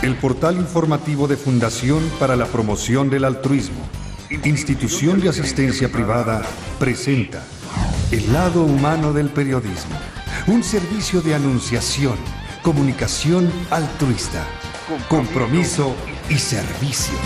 El portal informativo de Fundación para la Promoción del Altruismo, institución de asistencia privada, presenta El lado humano del periodismo, un servicio de anunciación, comunicación altruista, compromiso y servicio.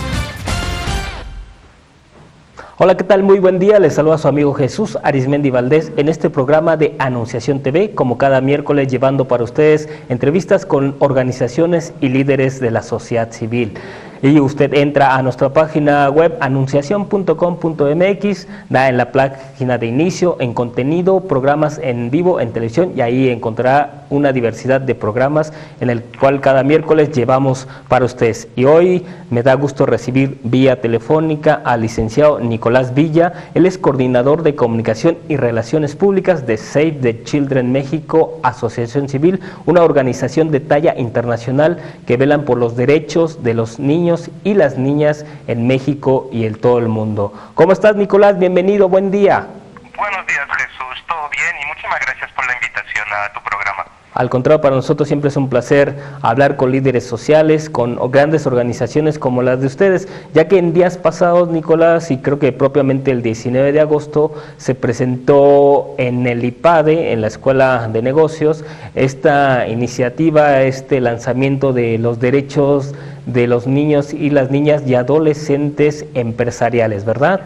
Hola, ¿qué tal? Muy buen día, les saluda su amigo Jesús Arismendi Valdés en este programa de Anunciación TV, como cada miércoles llevando para ustedes entrevistas con organizaciones y líderes de la sociedad civil. Y usted entra a nuestra página web anunciacion.com.mx, da en la página de inicio, en contenido, programas en vivo, en televisión, y ahí encontrará una diversidad de programas en el cual cada miércoles llevamos para ustedes. Y hoy me da gusto recibir vía telefónica al licenciado Nicolás Villa. Él es coordinador de comunicación y relaciones públicas de Save the Children México, asociación civil, una organización de talla internacional que velan por los derechos de los niños y las niñas en México y en todo el mundo. ¿Cómo estás, Nicolás? Bienvenido, buen día. Buenos días, Jesús, todo bien y muchísimas gracias por la invitación a tu programa. Al contrario, para nosotros siempre es un placer hablar con líderes sociales, con grandes organizaciones como las de ustedes, ya que en días pasados, Nicolás, y creo que propiamente el 19 de agosto, se presentó en el IPADE, en la Escuela de Negocios, esta iniciativa, este lanzamiento de los derechos de los niños y las niñas y adolescentes empresariales, ¿verdad?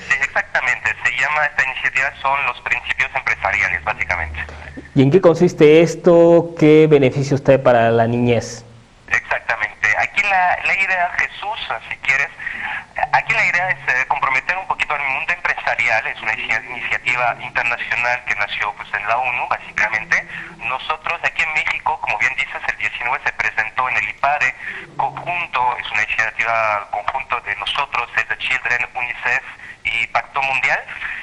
Sí, exactamente, se llama, esta iniciativa son los principios empresariales, básicamente. ¿Y en qué consiste esto? ¿Qué beneficios trae para la niñez? Exactamente. Aquí la idea, Jesús, si quieres, aquí la idea es comprometer un poquito al mundo empresarial. Es una iniciativa internacional que nació pues en la ONU, básicamente. Nosotros aquí en México, como bien dices, el 19 se presentó en el IPADE conjunto, es una iniciativa conjunto de nosotros, Save the Children, UNICEF y Pacto Mundial.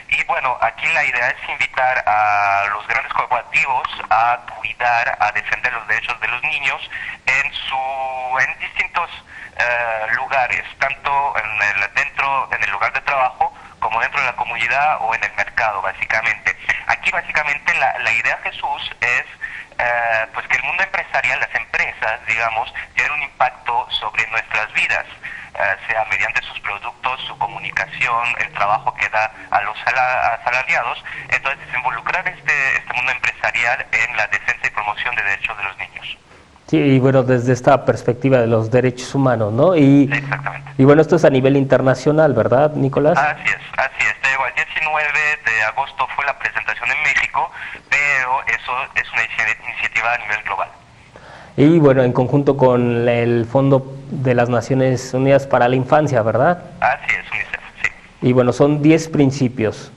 Y bueno, aquí la idea es invitar a los grandes corporativos a cuidar, a defender los derechos de los niños en distintos lugares, tanto dentro en el lugar de trabajo como dentro de la comunidad o en el mercado, básicamente. Aquí básicamente la idea, Jesús, es pues que el mundo empresarial, las empresas, digamos, tienen un impacto sobre nuestras vidas, sea mediante sus productos, su comunicación, el trabajo que da a los asalariados. Entonces, involucrar este mundo empresarial en la defensa y promoción de derechos de los niños. Sí, y bueno, desde esta perspectiva de los derechos humanos, ¿no? Sí, exactamente. Y bueno, esto es a nivel internacional, ¿verdad, Nicolás? Así es. Te digo, el 19 de agosto fue la presentación en México, pero eso es una iniciativa a nivel global. Y bueno, en conjunto con el Fondo de las Naciones Unidas para la Infancia, ¿verdad? Así es, UNICEF, sí. Y bueno, son 10 principios.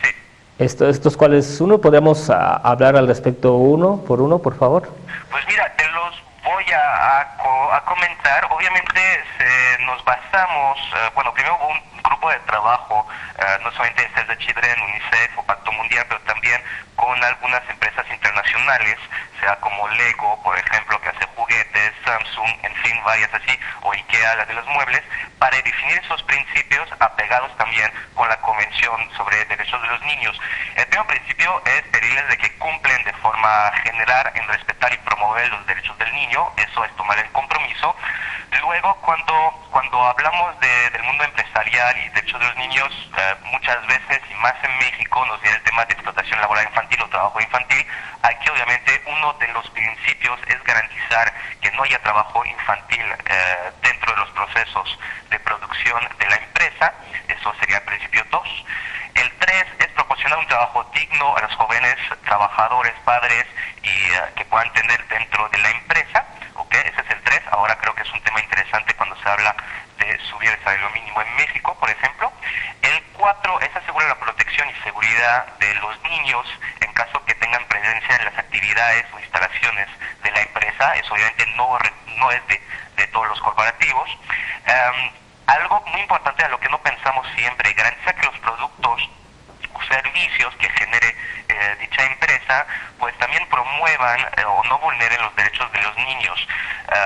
Sí. ¿Estos cuáles uno? ¿Podríamos hablar al respecto uno, por favor? Pues mira, te los voy a comentar. Obviamente nos basamos, primero hubo un grupo de trabajo, no solamente de Save the Children, UNICEF o Pacto Mundial, pero también con algunas empresas internacionales, sea como Lego, por ejemplo, que hace juguetes, Samsung, en fin, varias así, o IKEA, la de los muebles, para definir esos principios apegados también con la Convención sobre Derechos de los Niños. El primer principio es pedirles de que cumplen de forma general en respetar y promover los derechos del niño, eso es tomar el compromiso. Luego, cuando hablamos del mundo empresarial y derechos de los niños, muchas veces, y más en México, nos viene el tema de explotación laboral infantil o trabajo infantil. Aquí, obviamente, uno de los principios es garantizar que no haya trabajo infantil dentro de los procesos de producción de la empresa. Eso sería el principio 2. El 3 es proporcionar un trabajo digno a los jóvenes trabajadores, padres, y que puedan tener dentro de la empresa. ¿Okay? Ese es el 3. Ahora creo que es un tema interesante cuando se habla de subir el salario mínimo en México, por ejemplo. El 4 es asegurar la protección y seguridad de los niños en caso que tengan presencia en las actividades o instalaciones de la empresa. Eso obviamente no es de todos los corporativos. Algo muy importante a lo que no pensamos siempre, garantiza que los productos o servicios que genere dicha empresa, pues también promuevan o no vulneren los derechos de los niños.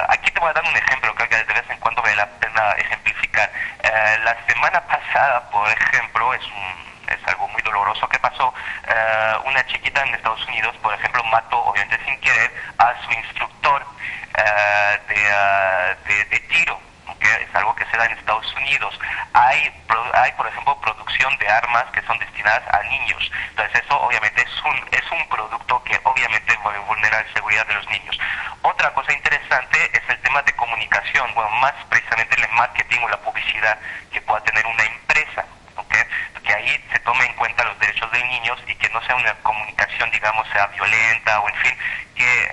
Aquí te voy a dar un ejemplo, creo que de vez en cuando vale la pena ejemplificar. La semana pasada, por ejemplo, es algo muy doloroso que pasó. Una chiquita en Estados Unidos, por ejemplo, mató, obviamente sin querer, a su instructor de tiro. Que es algo que se da en Estados Unidos. Hay, por ejemplo, producción de armas que son destinadas a niños. Entonces eso obviamente es un producto que obviamente vulnera la seguridad de los niños. Otra cosa interesante es el tema de comunicación, bueno, más precisamente el marketing o la publicidad que pueda tener una empresa. ¿Okay? Que ahí se tome en cuenta los derechos de niños y que no sea una comunicación, digamos, sea violenta o en fin, que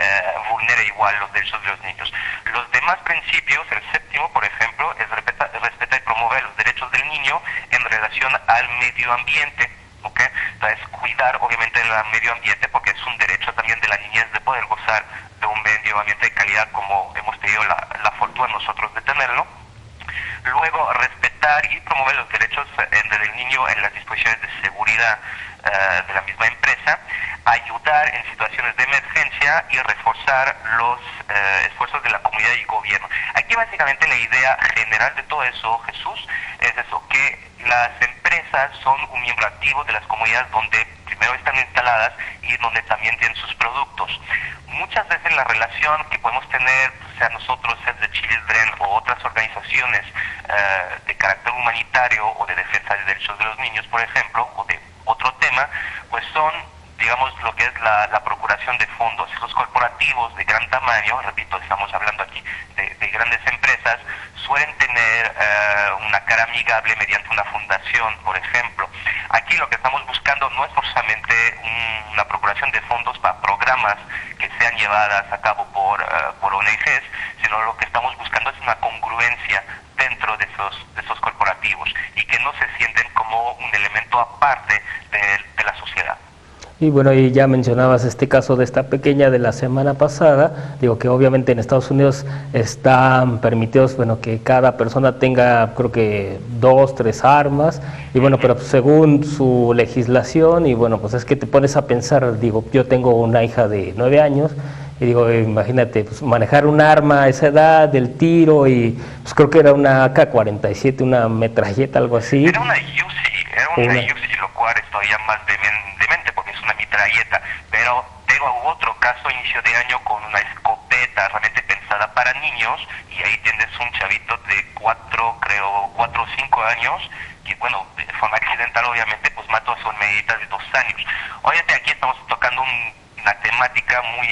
vulnere igual los derechos de los niños. Los demás principios, el séptimo, por ejemplo, es respetar y promover los derechos del niño en relación al medio ambiente. ¿Okay? Entonces, cuidar obviamente el medio ambiente porque es un derecho también de la niñez de poder gozar de un medio ambiente de calidad como hemos tenido la fortuna nosotros de tenerlo. Luego, respetar y promover los derechos del niño en las disposiciones de seguridad de la misma empresa, ayudar en situaciones de emergencia y reforzar los esfuerzos de la comunidad y gobierno. Aquí básicamente la idea general de todo eso, Jesús, es eso, que las empresas son un miembro activo de las comunidades donde primero están instaladas y donde también tienen sus productos. Muchas veces la relación que podemos tener, sea nosotros, Save the Children o otras organizaciones de carácter humanitario o de defensa de derechos de los niños, por ejemplo, o de otro tema, pues son, digamos, lo que es la procuración de fondos. Esos corporativos de gran tamaño, repito, estamos hablando aquí de grandes empresas, suelen tener una cara amigable mediante una fundación, por ejemplo. Aquí lo que estamos buscando no es forzosamente una procuración de fondos para programas que sean llevadas a cabo por ONGs, sino lo que estamos buscando es una congruencia dentro de esos corporativos y que no se sienten como un elemento aparte de la sociedad. Y bueno, y ya mencionabas este caso de esta pequeña de la semana pasada, digo que obviamente en Estados Unidos están permitidos, bueno, que cada persona tenga, creo que 2, 3 armas, y bueno, pero según su legislación, y bueno, pues es que te pones a pensar, digo, yo tengo una hija de 9 años, y digo, imagínate, pues manejar un arma a esa edad, del tiro, y pues creo que era una AK-47, una metralleta, algo así. Era una UCI, lo cual es todavía más demente porque es una metralleta, pero tengo otro caso inicio de año con una escopeta realmente pensada para niños, y ahí tienes un chavito de 4 o 5 años, que bueno, de forma accidental obviamente, pues mató a su hermanita de 2 años. Obviamente aquí estamos tocando una temática muy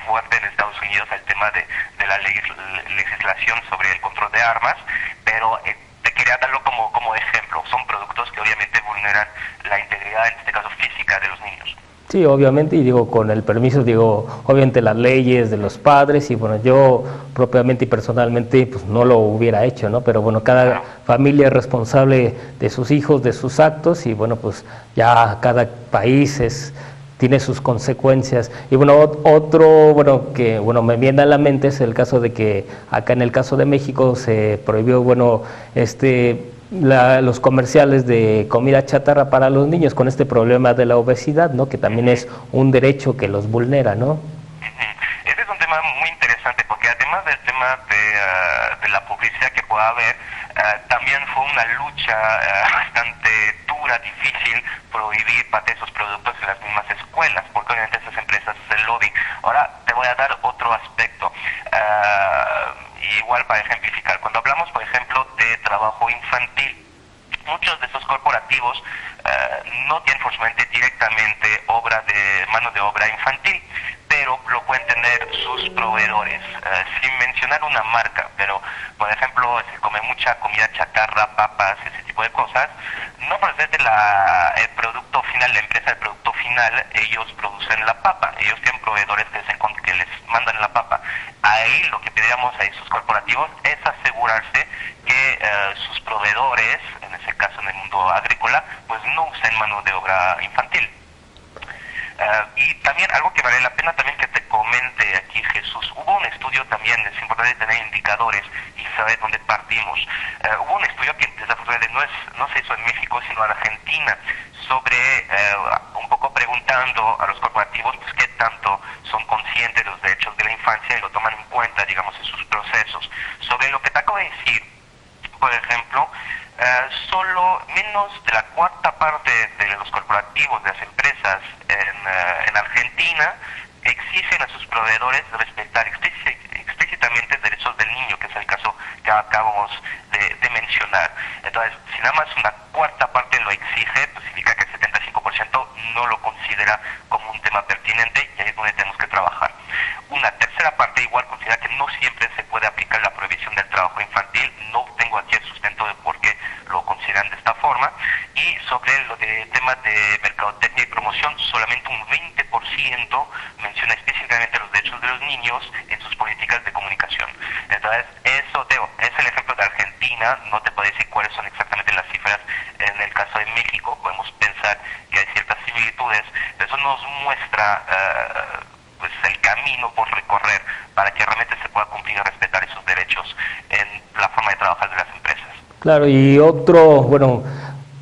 fuerte en Estados Unidos, el tema de la legislación sobre el control de armas, pero te quería darlo como ejemplo. Son productos que obviamente vulneran la integridad, en este caso física, de los niños. Sí, obviamente, y digo, con el permiso, digo, obviamente las leyes de los padres, y bueno, yo propiamente y personalmente, pues no lo hubiera hecho, ¿no? Pero bueno, cada familia es responsable de sus hijos, de sus actos, y bueno, pues ya cada país tiene sus consecuencias. Y bueno, otro, bueno, que bueno me viene a la mente es el caso de que acá en el caso de México se prohibió, bueno, los comerciales de comida chatarra para los niños con este problema de la obesidad, ¿no? Que también es un derecho que los vulnera, ¿no? Ese es un tema muy interesante porque además del tema de la publicidad que pueda haber, también fue una lucha bastante dura, difícil, prohibir parte de esos productos en las mismas escuelas, porque obviamente esas empresas es el lobby. Ahora te voy a dar otro aspecto, igual para ejemplificar. Cuando hablamos, por ejemplo, de trabajo infantil, muchos de esos corporativos no tienen forzosamente directamente mano de obra infantil, pero lo pueden tener sus proveedores, sin mencionar una marca, pero por ejemplo se come mucha comida chatarra, papas, ese tipo de cosas, no procede el producto final, la empresa del producto final, ellos producen la papa, ellos tienen proveedores que les mandan la papa. Ahí lo que pediríamos a esos corporativos es asegurarse que sus proveedores, en ese caso en el mundo agrícola, pues no usen mano de obra infantil. Y también algo que vale la pena también que te comente aquí, Jesús, hubo un estudio también, es importante tener indicadores y saber dónde partimos. Hubo un estudio que desafortunadamente no se hizo en México, sino en Argentina, sobre un poco preguntando a los corporativos pues qué tanto son conscientes de los derechos de la infancia y lo toman en cuenta, digamos, en sus procesos. Sobre lo que te acabo de decir, por ejemplo, solo menos de la cuarta parte de los corporativos, de las empresas en en Argentina exigen a sus proveedores respetar explícitamente derechos del niño, que es el caso que acabamos de mencionar. Entonces, si nada más una cuarta parte lo exige, pues significa que el 75% no lo considera como un tema pertinente, y ahí es donde tenemos que trabajar. Una tercera parte igual considera que no siempre se puede aplicar la prohibición del trabajo infantil. No tengo aquí el sustento de por qué lo consideran de esta forma. Y sobre lo de temas de mercadotecnia y promoción, solamente un 20% menciona específicamente los derechos de los niños en sus políticas de comunicación. Entonces, eso, Teo, es el ejemplo de Argentina. No te puedo decir cuáles son exactamente las cifras en el caso de México. Podemos pensar que hay ciertas similitudes. Eso nos muestra pues el camino por recorrer para que realmente se pueda cumplir y respetar esos derechos en la forma de trabajar de las empresas. Claro, y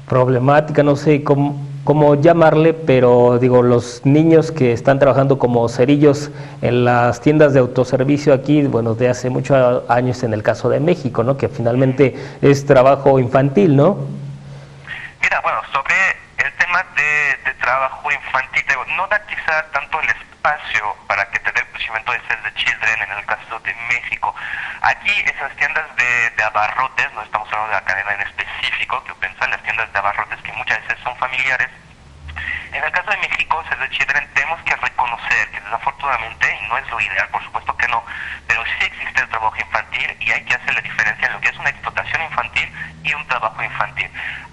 problemática, no sé cómo llamarle, pero digo, los niños que están trabajando como cerillos en las tiendas de autoservicio aquí, de hace muchos años en el caso de México, ¿no? Que finalmente es trabajo infantil, ¿no? Mira, sobre el tema de trabajo infantil, no da quizá tanto el espacio para que te dé el crecimiento de Save the Children en el caso de México. Aquí esas tiendas de abarrotes, no estamos hablando de la cadena en específico, que piensan las tiendas de abarrotes que muchas veces son familiares. En el caso de México, Save the Children, tenemos que reconocer que desafortunadamente, y no es lo ideal, por supuesto que no, pero sí existe el trabajo infantil y hay que hacer la diferencia en lo que es una explotación infantil y un trabajo infantil.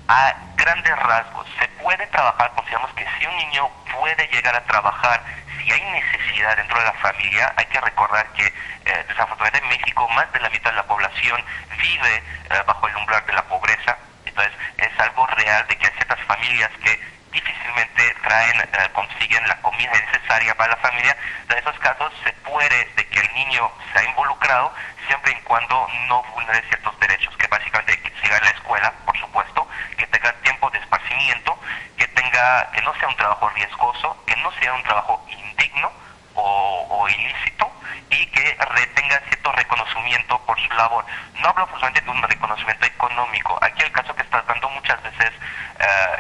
A grandes rasgos, se puede trabajar, consideramos que si un niño puede llegar a trabajar, si hay necesidad dentro de la familia, hay que recordar que desafortunadamente en México más de la mitad de la población vive bajo el umbral de la pobreza. Entonces es algo real de que hay ciertas familias que difícilmente consiguen la comida necesaria para la familia. En esos casos se puede de que el niño sea involucrado siempre y cuando no vulnere ciertos derechos, que básicamente que siga en la escuela, por supuesto, que tenga tiempo de esparcimiento, que no sea un trabajo riesgoso, que no sea un trabajo indigno o ilícito, y que tenga cierto reconocimiento por su labor. No hablo solamente de un reconocimiento económico. Aquí el caso que estás dando muchas veces,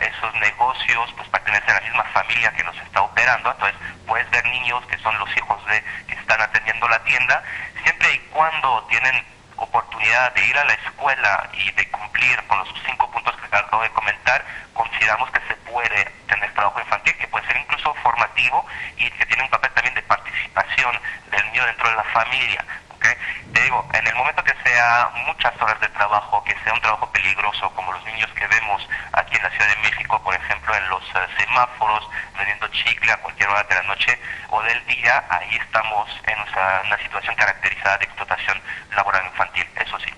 esos negocios pues pertenecen a la misma familia que los está operando. Entonces puedes ver niños que son los hijos que están atendiendo la tienda, siempre y cuando tienen oportunidad de ir a la escuela y de cumplir con los 5 puntos que acabo de comentar. Consideramos que se puede tener trabajo infantil, que puede ser incluso formativo y que tiene un papel también de participación del niño dentro de la familia. ¿Okay? Te digo, en el momento que sea muchas horas de trabajo, que sea un trabajo peligroso, como los niños que vemos aquí en la Ciudad de México, por ejemplo, en los semáforos, vendiendo chicle a cualquier hora de la noche o del día, ahí estamos en una situación caracterizada de explotación laboral infantil, eso sí.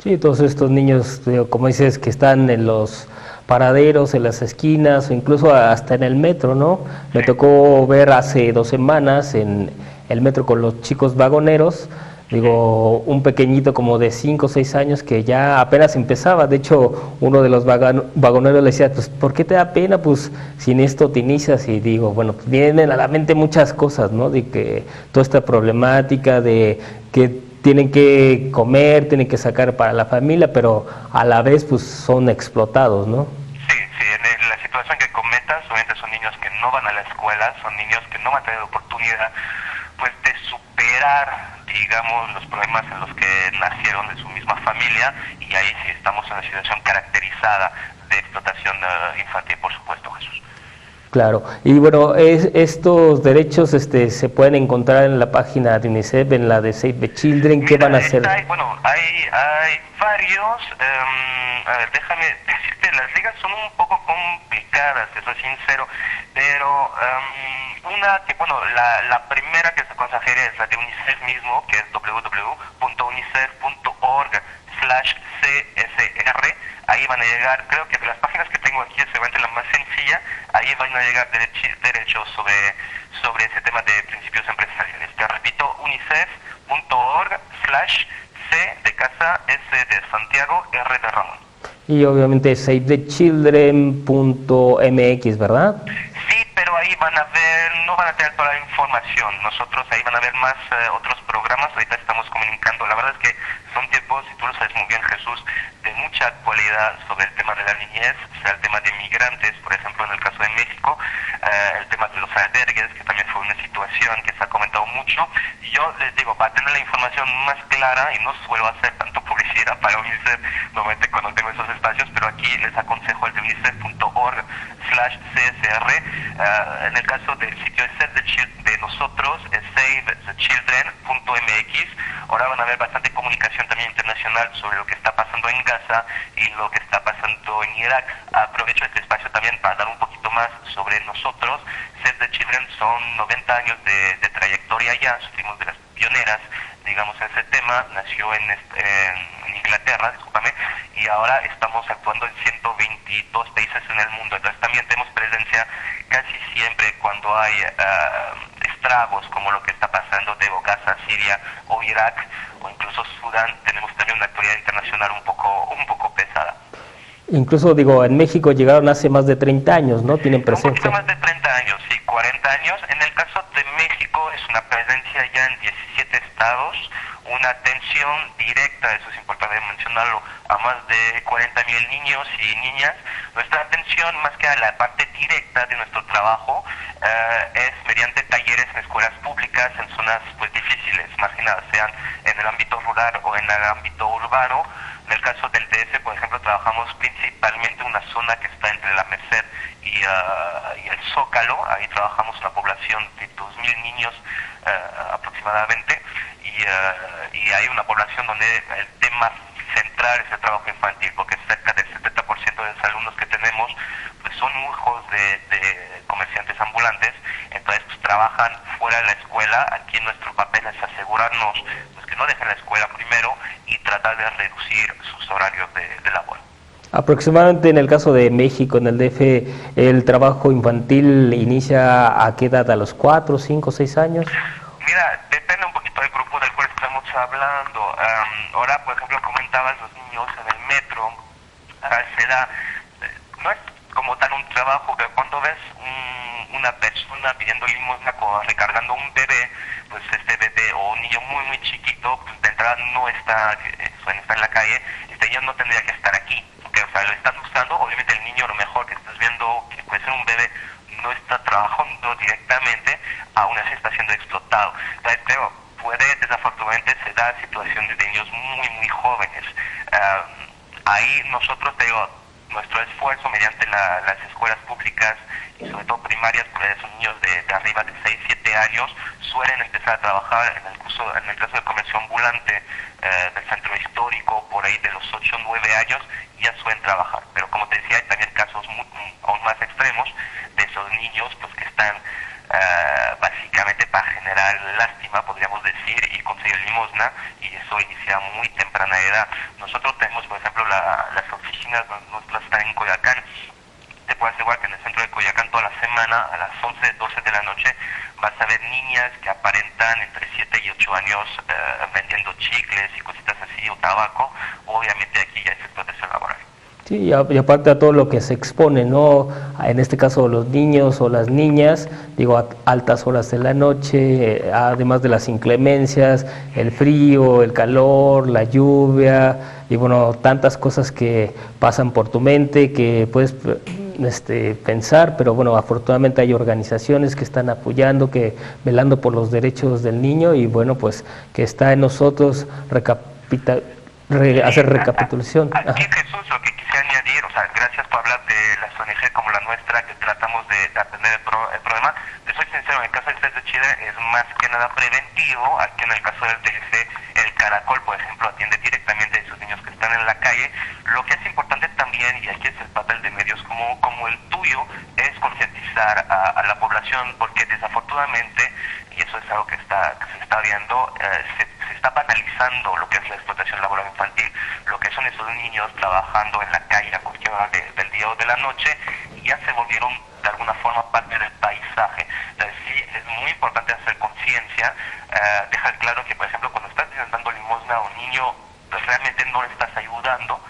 Sí, todos estos niños, como dices, que están en los paraderos, en las esquinas o incluso hasta en el metro, ¿no? Me tocó ver hace 2 semanas en el metro con los chicos vagoneros, un pequeñito como de 5 o 6 años que ya apenas empezaba. De hecho, uno de los vagoneros le decía, pues, ¿por qué te da pena? Pues, sin esto te inicias. Y pues vienen a la mente muchas cosas, ¿no? De que toda esta problemática de que tienen que comer, tienen que sacar para la familia, pero a la vez, pues, son explotados, ¿no? Sí, en la situación que comentas, obviamente son niños que no van a la escuela, son niños que no van a tener oportunidad, pues, de superar, digamos, los problemas en los que nacieron de su misma familia, y ahí sí estamos en una situación caracterizada de explotación infantil, por supuesto, Jesús. Claro, y estos derechos se pueden encontrar en la página de UNICEF, en la de Save the Children. ¿Qué van a hacer? Hay varios, déjame decirte, las ligas son un poco complicadas, te soy sincero, pero una que, la primera que se aconsejaría es la de UNICEF mismo, que es www.unicef.org/CSR. Ahí van a llegar, creo que de las páginas que tengo aquí es seguramente la más sencilla. Ahí van a llegar derechos sobre ese tema de principios empresariales. Te repito, unicef.org/C de casa, S de Santiago, R de Ramón. Y obviamente SaveTheChildren.mx, ¿verdad? Sí, pero ahí no van a tener toda la información. Nosotros ahí van a ver más otros programas. Ahorita estamos comunicando. La verdad es que son tiempos, y tú lo sabes muy bien, Jesús, de mucha actualidad sobre el tema de la niñez, sea el tema de migrantes, por ejemplo en el caso de México, el tema de los albergues, que también fue una situación que se ha comentado mucho. Y yo les digo, para tener la información más clara, y no suelo hacer tanto publicidad para UNICEF, normalmente cuando tengo esos espacios, pero aquí les aconsejo el de unicef.org/CSR. En el caso del sitio de nosotros, es savethechildren.mx. Ahora van a ver bastante comunicación también internacional sobre lo que está pasando en Gaza y lo que está pasando en Irak. Aprovecho este espacio también para dar un poquito más sobre nosotros. Save the Children son 90 años de trayectoria ya, fuimos de las pioneras, digamos, en ese tema. Nació en Inglaterra, discúlpame, y ahora estamos actuando en 122 países en el mundo. Entonces también tenemos presencia casi siempre cuando hay estragos como lo que está pasando de Gaza, Siria o Irak o incluso Sudán. Tenemos también una actualidad internacional un poco pesada. Incluso, digo, en México llegaron hace más de 30 años, ¿no? Tienen presencia. Un poquito más de 30 años, sí, 40 años. En el caso de México es una presencia ya en 17 estados, una atención directa, eso es importante mencionarlo, a más de 40.000 niños y niñas. Nuestra atención, más que a la parte directa de nuestro trabajo, es mediante talleres en escuelas públicas, en zonas pues difíciles, marginadas, sean en el ámbito rural o en el ámbito urbano. En el caso del DF, por ejemplo, trabajamos principalmente en una zona que está entre la Merced y el Zócalo. Ahí trabajamos una población de 2.000 niños aproximadamente, y hay una población donde el tema central es el trabajo infantil, porque cerca del 70% de los alumnos que tenemos pues son hijos de comerciantes ambulantes. Entonces pues trabajan fuera de la escuela. Aquí nuestro papel es asegurarnos pues que no dejen la escuela primero y tratar de reducir sus horarios de labor. Aproximadamente en el caso de México, en el DF, ¿el trabajo infantil inicia a qué edad? ¿A los 4, 5, 6 años? Mira, depende un poquito del grupo del cual estamos hablando. Ahora, por ejemplo, comentabas los niños en el metro, a esa edad, no es como tal un trabajo, pero cuando ves una persona pidiendo limosna recargando un bebé, pues este bebé o un niño muy muy chiquito, pues de entrada no está en la calle, este niño no tendría que estar aquí, porque, o sea, lo están usando. Obviamente el niño, a lo mejor que estás viendo, que puede ser un bebé, no está trabajando directamente, aún así está siendo explotado. Entonces, pero desafortunadamente se da situaciones de niños muy muy jóvenes. Ahí nosotros, te digo, nuestro esfuerzo mediante las escuelas públicas y sobre todo primarias, porque esos niños de arriba de 6, 7 años suelen empezar a trabajar en el caso del comercio ambulante del centro histórico, por ahí de los 8, 9 años ya suelen trabajar. Pero como te decía, hay también casos aún más extremos de esos niños pues que están básicamente para generar lástima, podríamos decir, y conseguir limosna, y eso inicia a muy temprana edad. Nosotros tenemos, por ejemplo, las oficinas nuestras están en Coyoacán. Te puedo asegurar que en el centro de Coyoacán toda la semana a las 11, 12 de la noche vas a ver niñas que aparentan entre 7 y 8 años vendiendo chicles y cositas así, o tabaco. Obviamente aquí ya es explotación laboral. Sí, y aparte a todo lo que se expone, ¿no? En este caso los niños o las niñas, digo, a altas horas de la noche, además de las inclemencias, el frío, el calor, la lluvia, y bueno, tantas cosas que pasan por tu mente que puedes pensar, pero bueno, afortunadamente hay organizaciones que están apoyando, que velando por los derechos del niño, y bueno, pues que está en nosotros hacer recapitulación. Aquí, Jesús, lo que quise añadir, o sea, gracias por hablar de las ONG como la nuestra, que tratamos de atender el problema. Te soy sincero, en el caso del Save the Children es más que nada preventivo. Aquí en el caso del DF, el Caracol, por ejemplo, atiende directamente a esos niños que están en la calle. Lo que es importante también, y aquí es el papel de medios como el tuyo, es concientizar a la población, porque desafortunadamente, y eso es algo que se está viendo, se está banalizando lo que es la explotación laboral infantil, lo que son esos niños trabajando en la calle a cualquier hora del día o de la noche, y ya se volvieron de alguna forma parte del paisaje. Entonces sí, es muy importante hacer conciencia, dejar claro que, por ejemplo, cuando estás dando limosna a un niño, pues realmente no le estás ayudando.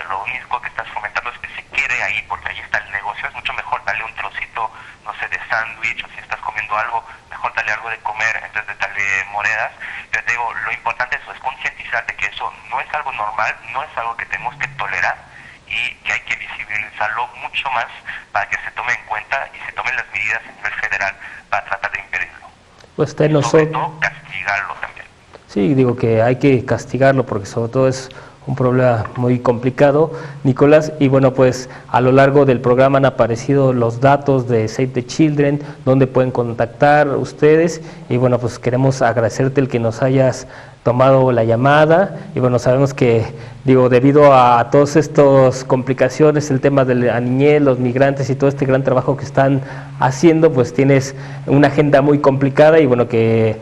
Lo único que estás fomentando es que se quede ahí, porque ahí está el negocio. Es mucho mejor darle un trocito, no sé, de sándwich, o si estás comiendo algo, mejor darle algo de comer en vez de darle monedas. Entonces digo, lo importante es concientizar de que eso no es algo normal, no es algo que tenemos que tolerar y que hay que visibilizarlo mucho más para que se tome en cuenta y se tomen las medidas a nivel federal para tratar de impedirlo. Pues Sobre todo castigarlo también. Sí, digo que hay que castigarlo porque sobre todo es un problema muy complicado, Nicolás, y bueno, pues a lo largo del programa han aparecido los datos de Save the Children, donde pueden contactar ustedes, y bueno, pues queremos agradecerte el que nos hayas tomado la llamada, y bueno, sabemos que, digo, debido a todas estas complicaciones, el tema de la niñez, los migrantes y todo este gran trabajo que están haciendo, pues tienes una agenda muy complicada, y bueno, que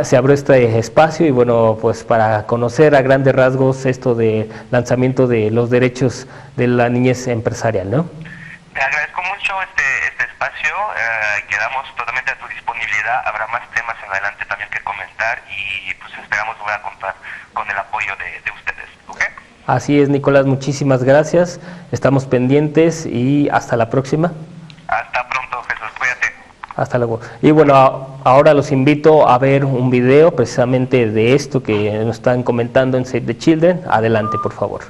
se abrió este espacio y bueno, pues para conocer a grandes rasgos esto de lanzamiento de los derechos de la niñez empresarial, ¿no? Te agradezco mucho este espacio, quedamos totalmente a tu disponibilidad, habrá más temas en adelante también que comentar y pues esperamos volver a contar con el apoyo de ustedes, ¿ok? Así es, Nicolás, muchísimas gracias, estamos pendientes y hasta la próxima. Hasta pronto, Jesús, cuídate. Hasta luego. Y bueno, ahora los invito a ver un video precisamente de esto que nos están comentando en Save the Children. Adelante, por favor.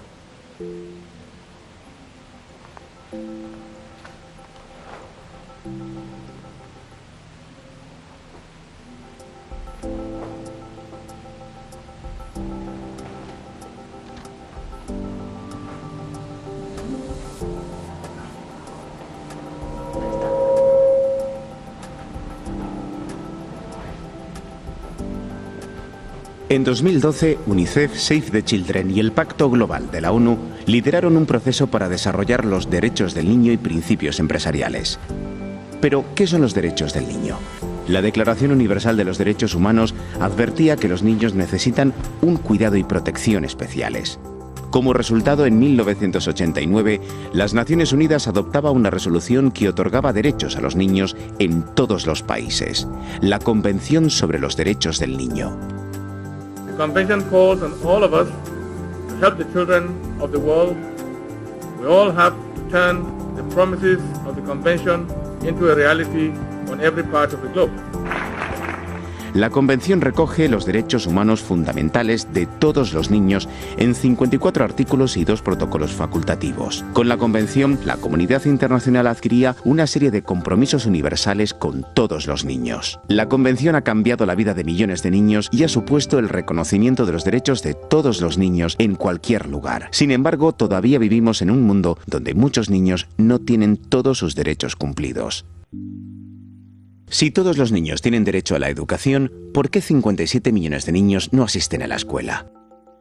En 2012, UNICEF, Save the Children y el Pacto Global de la ONU lideraron un proceso para desarrollar los derechos del niño y principios empresariales. Pero, ¿qué son los derechos del niño? La Declaración Universal de los Derechos Humanos advertía que los niños necesitan un cuidado y protección especiales. Como resultado, en 1989, las Naciones Unidas adoptaba una resolución que otorgaba derechos a los niños en todos los países, la Convención sobre los Derechos del Niño. The Convention calls on all of us to help the children of the world. We all have to turn the promises of the Convention into a reality on every part of the globe. La Convención recoge los derechos humanos fundamentales de todos los niños en 54 artículos y 2 protocolos facultativos. Con la Convención, la comunidad internacional adquiría una serie de compromisos universales con todos los niños. La Convención ha cambiado la vida de millones de niños y ha supuesto el reconocimiento de los derechos de todos los niños en cualquier lugar. Sin embargo, todavía vivimos en un mundo donde muchos niños no tienen todos sus derechos cumplidos. Si todos los niños tienen derecho a la educación, ¿por qué 57 millones de niños no asisten a la escuela?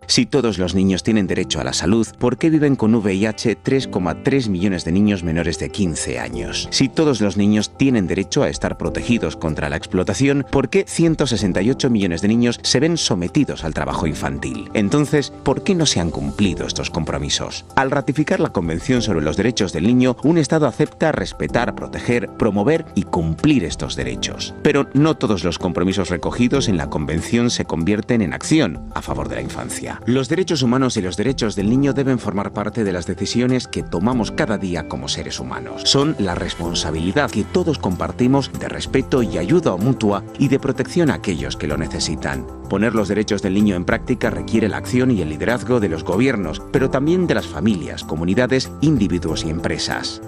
Si todos los niños tienen derecho a la salud, ¿por qué viven con VIH 3,3 millones de niños menores de 15 años? Si todos los niños tienen derecho a estar protegidos contra la explotación, ¿por qué 168 millones de niños se ven sometidos al trabajo infantil? Entonces, ¿por qué no se han cumplido estos compromisos? Al ratificar la Convención sobre los Derechos del Niño, un Estado acepta respetar, proteger, promover y cumplir estos derechos. Pero no todos los compromisos recogidos en la Convención se convierten en acción a favor de la infancia. Los derechos humanos y los derechos del niño deben formar parte de las decisiones que tomamos cada día como seres humanos. Son la responsabilidad que todos compartimos de respeto y ayuda mutua y de protección a aquellos que lo necesitan. Poner los derechos del niño en práctica requiere la acción y el liderazgo de los gobiernos, pero también de las familias, comunidades, individuos y empresas.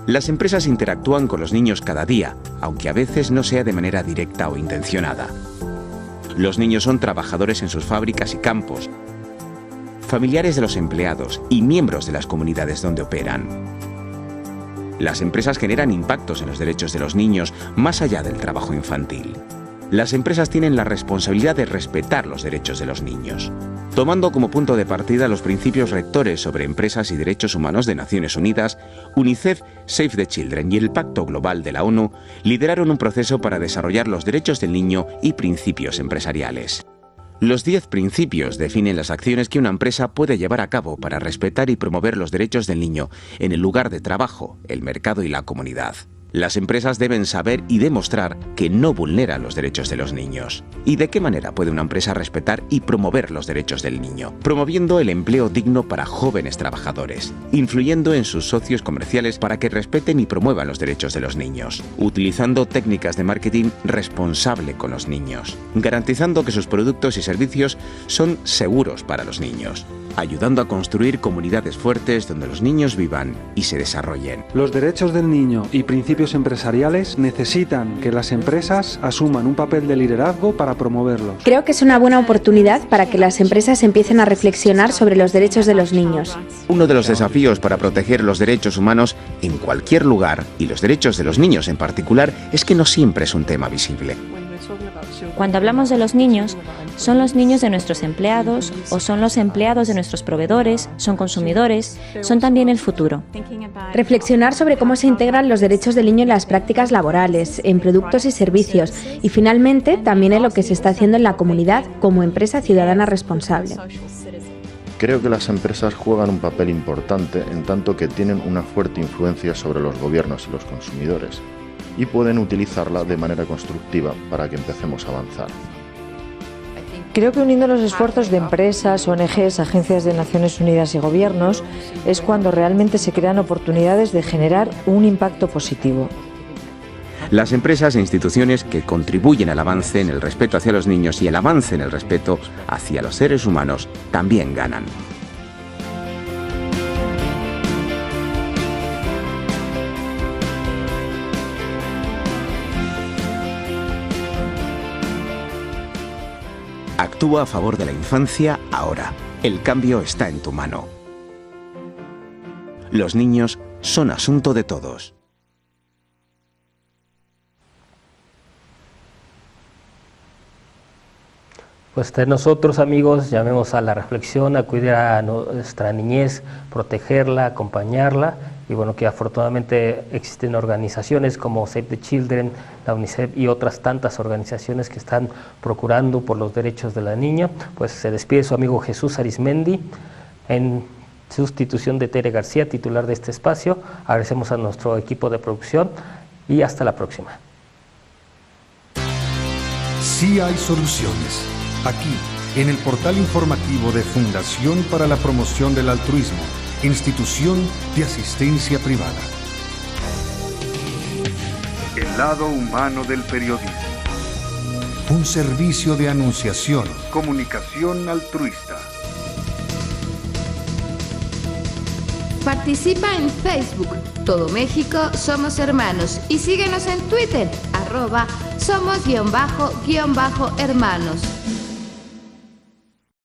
Las empresas interactúan con los niños cada día, aunque a veces no sea de manera directa o intencionada. Los niños son trabajadores en sus fábricas y campos, familiares de los empleados y miembros de las comunidades donde operan. Las empresas generan impactos en los derechos de los niños más allá del trabajo infantil. Las empresas tienen la responsabilidad de respetar los derechos de los niños. Tomando como punto de partida los principios rectores sobre empresas y derechos humanos de Naciones Unidas, UNICEF, Save the Children y el Pacto Global de la ONU lideraron un proceso para desarrollar los derechos del niño y principios empresariales. Los 10 principios definen las acciones que una empresa puede llevar a cabo para respetar y promover los derechos del niño en el lugar de trabajo, el mercado y la comunidad. Las empresas deben saber y demostrar que no vulneran los derechos de los niños. ¿Y de qué manera puede una empresa respetar y promover los derechos del niño? Promoviendo el empleo digno para jóvenes trabajadores, influyendo en sus socios comerciales para que respeten y promuevan los derechos de los niños, utilizando técnicas de marketing responsable con los niños, garantizando que sus productos y servicios son seguros para los niños, ayudando a construir comunidades fuertes donde los niños vivan y se desarrollen. Los derechos del niño y principios empresariales necesitan que las empresas asuman un papel de liderazgo para promoverlos. Creo que es una buena oportunidad para que las empresas empiecen a reflexionar sobre los derechos de los niños. Uno de los desafíos para proteger los derechos humanos en cualquier lugar, y los derechos de los niños en particular, es que no siempre es un tema visible. Cuando hablamos de los niños, son los niños de nuestros empleados o son los empleados de nuestros proveedores, son consumidores, son también el futuro. Reflexionar sobre cómo se integran los derechos del niño en las prácticas laborales, en productos y servicios y finalmente también en lo que se está haciendo en la comunidad como empresa ciudadana responsable. Creo que las empresas juegan un papel importante en tanto que tienen una fuerte influencia sobre los gobiernos y los consumidores y pueden utilizarla de manera constructiva para que empecemos a avanzar. Creo que uniendo los esfuerzos de empresas, ONGs, agencias de Naciones Unidas y gobiernos es cuando realmente se crean oportunidades de generar un impacto positivo. Las empresas e instituciones que contribuyen al avance en el respeto hacia los niños y el avance en el respeto hacia los seres humanos también ganan. Actúa a favor de la infancia ahora. El cambio está en tu mano. Los niños son asunto de todos. Pues de nosotros, amigos, llamemos a la reflexión, a cuidar a nuestra niñez, protegerla, acompañarla, y bueno, que afortunadamente existen organizaciones como Save the Children, la UNICEF y otras tantas organizaciones que están procurando por los derechos de la niña. Pues se despide su amigo Jesús Arismendi en sustitución de Tere García, titular de este espacio. Agradecemos a nuestro equipo de producción y hasta la próxima. Sí hay soluciones. Aquí, en el portal informativo de Fundación para la Promoción del Altruismo, Institución de Asistencia Privada. El lado humano del periodismo. Un servicio de anunciación, comunicación altruista. Participa en Facebook, Todo México Somos Hermanos, y síguenos en Twitter, @somos_hermanos.